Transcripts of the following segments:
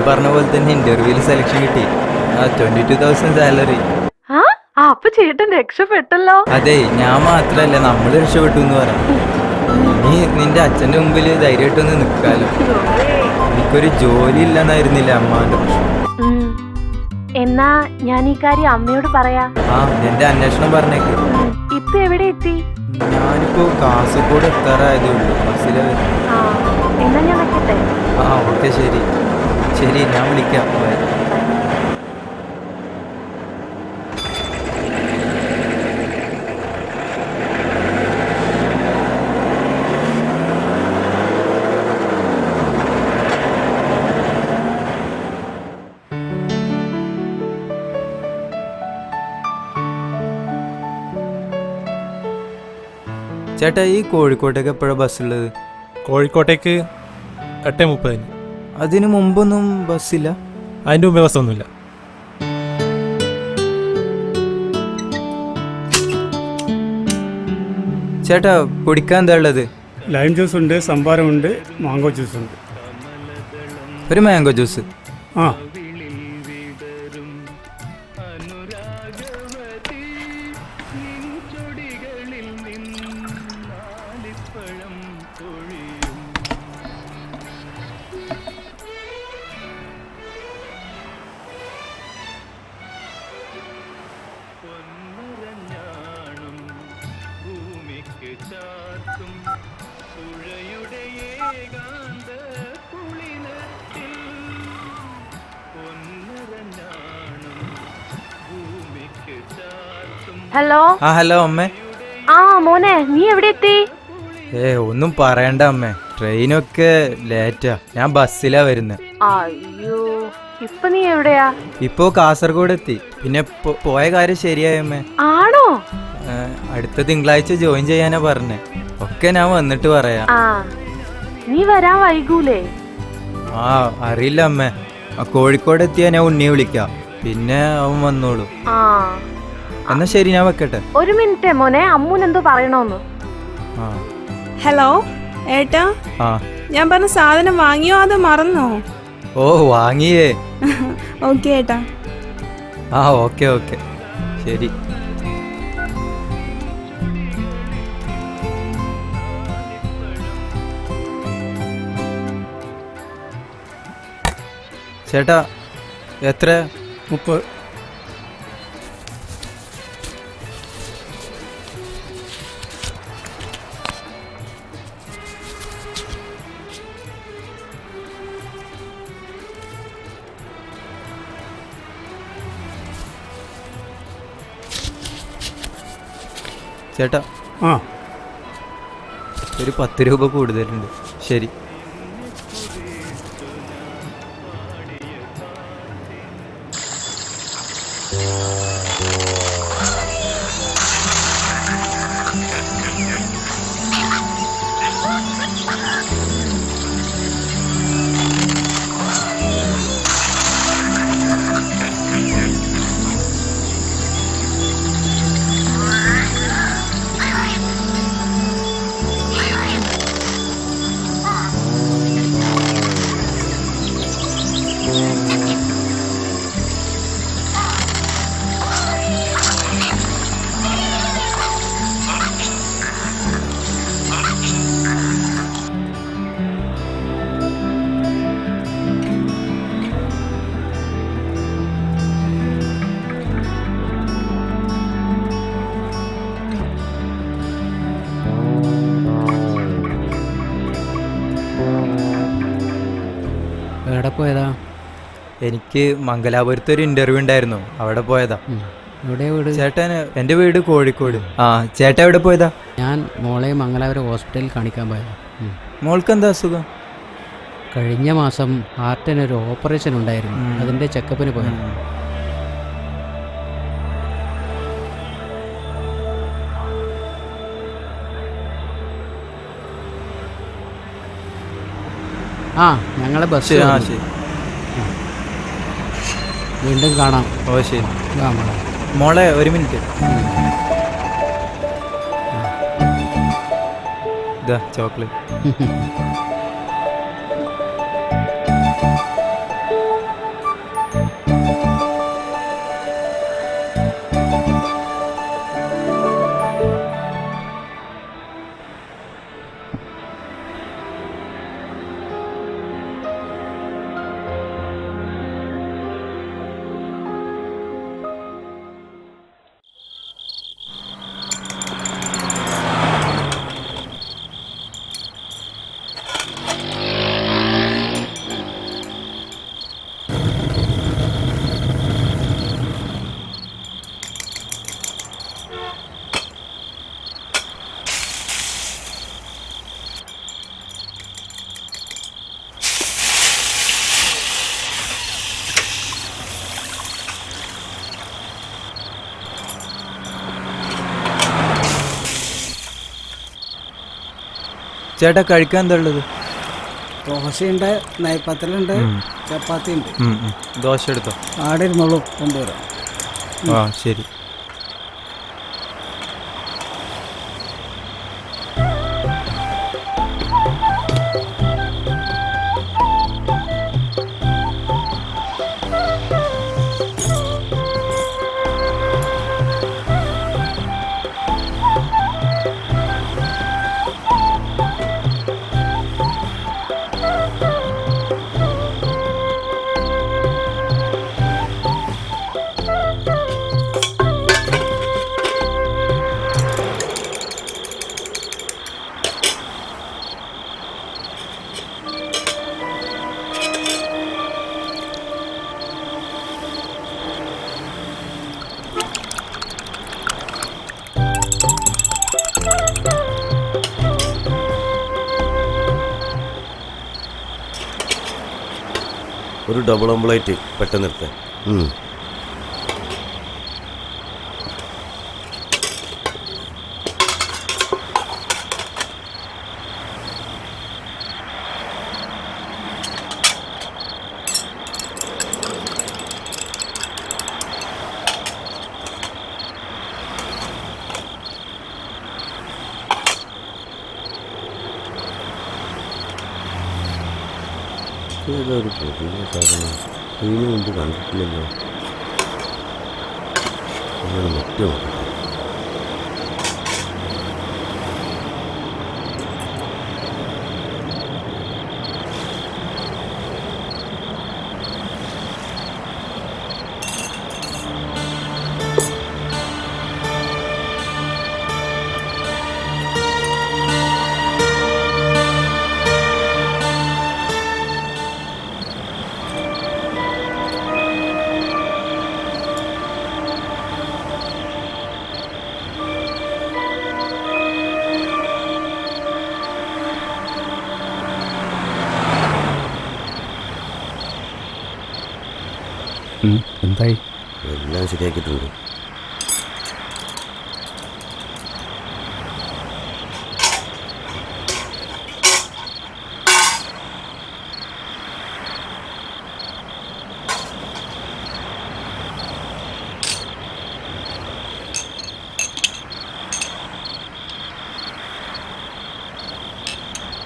പറഞ്ഞ പോലെ തന്നെ ഇന്റർവ്യൂവിൽ സെലക്ഷൻ കിട്ടി. 22,000 സാലറി. അപ്പൊ ചേട്ടൻ രക്ഷപ്പെട്ടല്ലോ. അതെ, ഞാൻ മാത്രല്ല നമ്മള് രക്ഷപ്പെട്ടു എന്ന് പറയാം. നീ നിന്റെ അച്ഛന്റെ മുമ്പിൽ ധൈര്യമായിട്ടൊന്ന് നിക്കാലോ. എനിക്കൊരു ജോലി ഇല്ലെന്നായിരുന്നില്ല അമ്മാന്റെ പ്രശ്നം. എന്നാ ഞാൻ ഈ കാര്യം അമ്മയോട് പറയാ. എന്റെ അന്വേഷണം പറഞ്ഞേക്ക്. ഇപ്പൊ എവിടെ എത്തി? ഞാനിപ്പോ കാസർഗോഡ് എത്താറായതേ ഉള്ളൂ. ബസ്സിലെ എന്നാ ഞാൻ വെക്കട്ടെ. ഓക്കെ, ശരി ശരി, ഞാൻ വിളിക്കാം. ബൈ. ചേട്ടാ, ഈ കോഴിക്കോട്ടേക്ക് എപ്പോഴാണ് ബസ്സുള്ളത്? കോഴിക്കോട്ടേക്ക് 8:30. അതിനു മുമ്പൊന്നും ബസ്സില്ല? അതിൻ്റെ മുമ്പേ ബസ്സൊന്നുമില്ല. ചേട്ടാ, കുടിക്കാൻ എന്താ ഉള്ളത്? ലൈം ജ്യൂസ് ഉണ്ട്, സംഭാരമുണ്ട്, മാംഗോ ജ്യൂസ് ഉണ്ട്. ഒരു മാംഗോ ജ്യൂസ്. ഹലോ. ഹലോ അമ്മേ. മോനെ, നീ എവിടെ എത്തി? ഒന്നും പറയണ്ട അമ്മേ, ട്രെയിനൊക്കെ ലേറ്റാ. ഞാൻ ബസ്സിലാ വരുന്നത്. അയ്യോ, ഇപ്പൊ നീ എവിടെയാ? ഇപ്പോ കാസർഗോഡ് എത്തി. പിന്നെ പോയ കാര്യം ശരിയായമ്മേ. ആണോ? അടുത്ത തിങ്കളാഴ്ച ജോയിൻ ചെയ്യാനാ പറഞ്ഞേ. ഒക്കെ ഞാൻ വന്നിട്ട് പറയാം. നീ വരാൻ വൈകൂലേ? അറിയില്ല അമ്മേ. കോഴിക്കോട് എത്തിയാ ഞാൻ ഉണ്ണിയെ വിളിക്കാം. പിന്നെ അവൻ വന്നോളൂ. എന്നാ ശരി, ഞാൻ വെക്കട്ടെ. ഒരു മിനിറ്റ് മോനെ, അമ്മൂൻ എന്തോ പറയണോന്ന്. ഹലോ ഏട്ടാ, ഞാൻ പറഞ്ഞ സാധനം വാങ്ങിയോ അതോ മറന്നോ? വാങ്ങിയേ. ഓക്കെ ഏട്ടാ. ഓക്കെ ഓക്കെ, ശരി. ചേട്ടാ, എത്ര? 30. ചേട്ടാ, ഒരു 10 രൂപ കൂടുതലുണ്ട്. ശരി. എവിടെ പോയതാ? എനിക്ക് മംഗലാപുരത്ത് ഒരു ഇന്റർവ്യൂ ഉണ്ടായിരുന്നു, അവിടെ പോയതാ. എവിടെ വീട്? ചേട്ടൻ, എൻ്റെ വീട് കോഴിക്കോട്. ചേട്ടൻ എവിടെ പോയതാ? ഞാൻ മോളെ മംഗലാപുരം ഹോസ്പിറ്റലിൽ കാണിക്കാൻ പോയതാ. മോൾക്ക് എന്താ അസുഖം? കഴിഞ്ഞ മാസം ഹാർട്ടിനൊരു ഓപ്പറേഷൻ ഉണ്ടായിരുന്നു, അതിൻ്റെ ചെക്കപ്പിന് പോയത്. ഞങ്ങളെ ബസ്. വീണ്ടും കാണാം. ശരി. മോളെ ഒരു മിനിറ്റ്. ഇതാ ചോക്ലേറ്റ്. ചേട്ടാ കഴിക്കാൻ എന്താ ഉള്ളത്? ദോശയുണ്ട്, നെയ്പ്പത്തലുണ്ട്, ചപ്പാത്തി ഉണ്ട്. ദോശ എടുത്തോ. ആടെ ഇരുന്നോളൂ, കൊണ്ടുവരാം. ആ ശരി. ഒരു ഡബിൾ ഓംപ്ലേറ്റ് പെട്ടെന്ന് എടുത്തേ. ഏതൊരു പുതിയ സാധനം ഇതിനു മുമ്പ് കണ്ടിട്ടില്ലല്ലോ. അങ്ങനെ മറ്റോ എന്തായി? എല്ലാം ശരിയാക്കിയിട്ടുണ്ട്.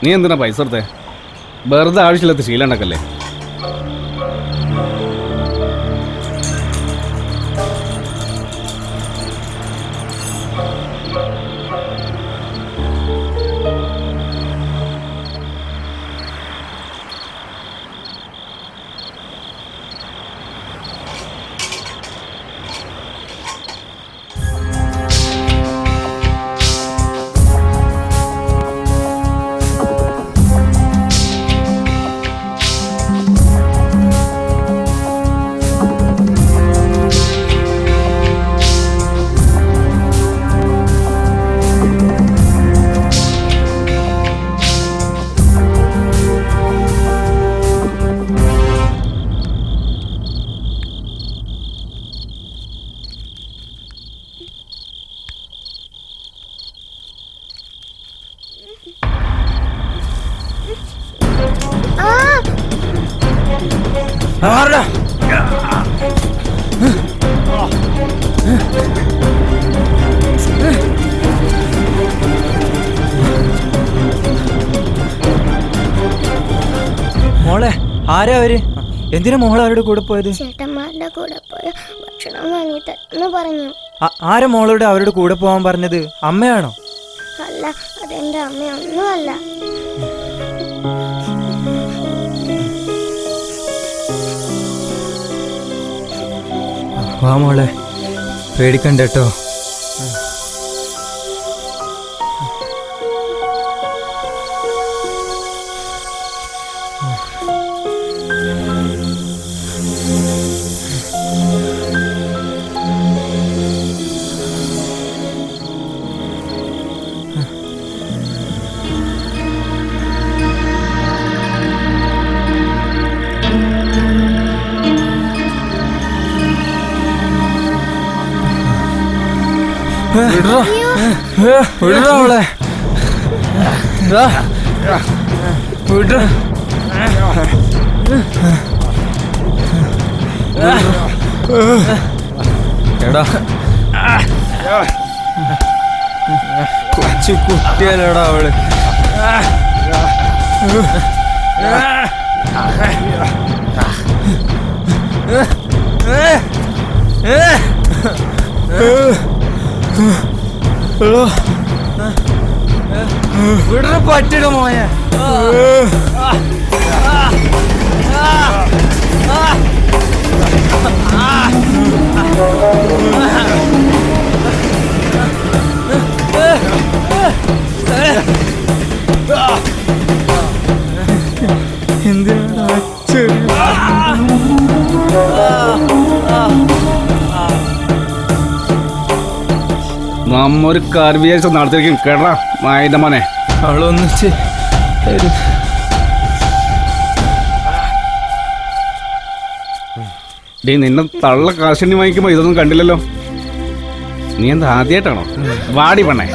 നീ എന്തിനാ പൈസ കൊടുത്തേ? വെറുതെ ആവശ്യമില്ലാത്ത ശീലം ഉണ്ടാക്കല്ലേ. മോളെ ആരാ അവര്? എന്തിനാ മോളെ അവരുടെ കൂടെ പോയത്? ചേട്ടന്മാരുടെ കൂടെ പോയ ഭക്ഷണം വാങ്ങി തരുന്നു പറഞ്ഞു. ആരാ മോളോട് അവരുടെ കൂടെ പോകാൻ പറഞ്ഞത്? അമ്മയാണോ? അല്ല, അതെന്റെ അമ്മയൊന്നും അല്ല. വാ മോളെ, പേടിക്കണ്ട കേട്ടോ. വിടറാ മോളെ. വിട. എടാ കൊച്ചു കുട്ടിയല്ലടാ അവള്. വിടറ പറ്റിട മോയെ. എന്തിനാ നമ്മൊരു കാർ വിചാരിച്ച നടത്തിരിക്കും കേട്ടാ മായന്റെ മോനെ. അവളൊന്നിച്ച് ഡീ നിന്നെ തള്ള കാശിനി വാങ്ങിക്കുമ്പോ ഇതൊന്നും കണ്ടില്ലല്ലോ. നീ എന്താ ആദ്യമായിട്ടാണോ? വാടി പണേ.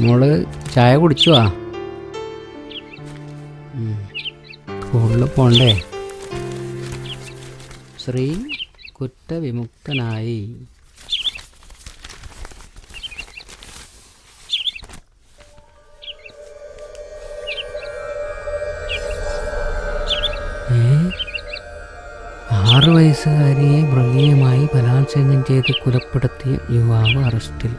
മോള് ചായ കുടിച്ചുവാ? സ്കൂളിൽ പോണ്ടേ? ശ്രീ കുറ്റവിമുക്തനായി. ആറ് വയസ്സുകാരിയെ മൃഗീയമായി ബലാത്സംഗം ചെയ്ത് കൊലപ്പെടുത്തിയ യുവാവ് അറസ്റ്റിൽ.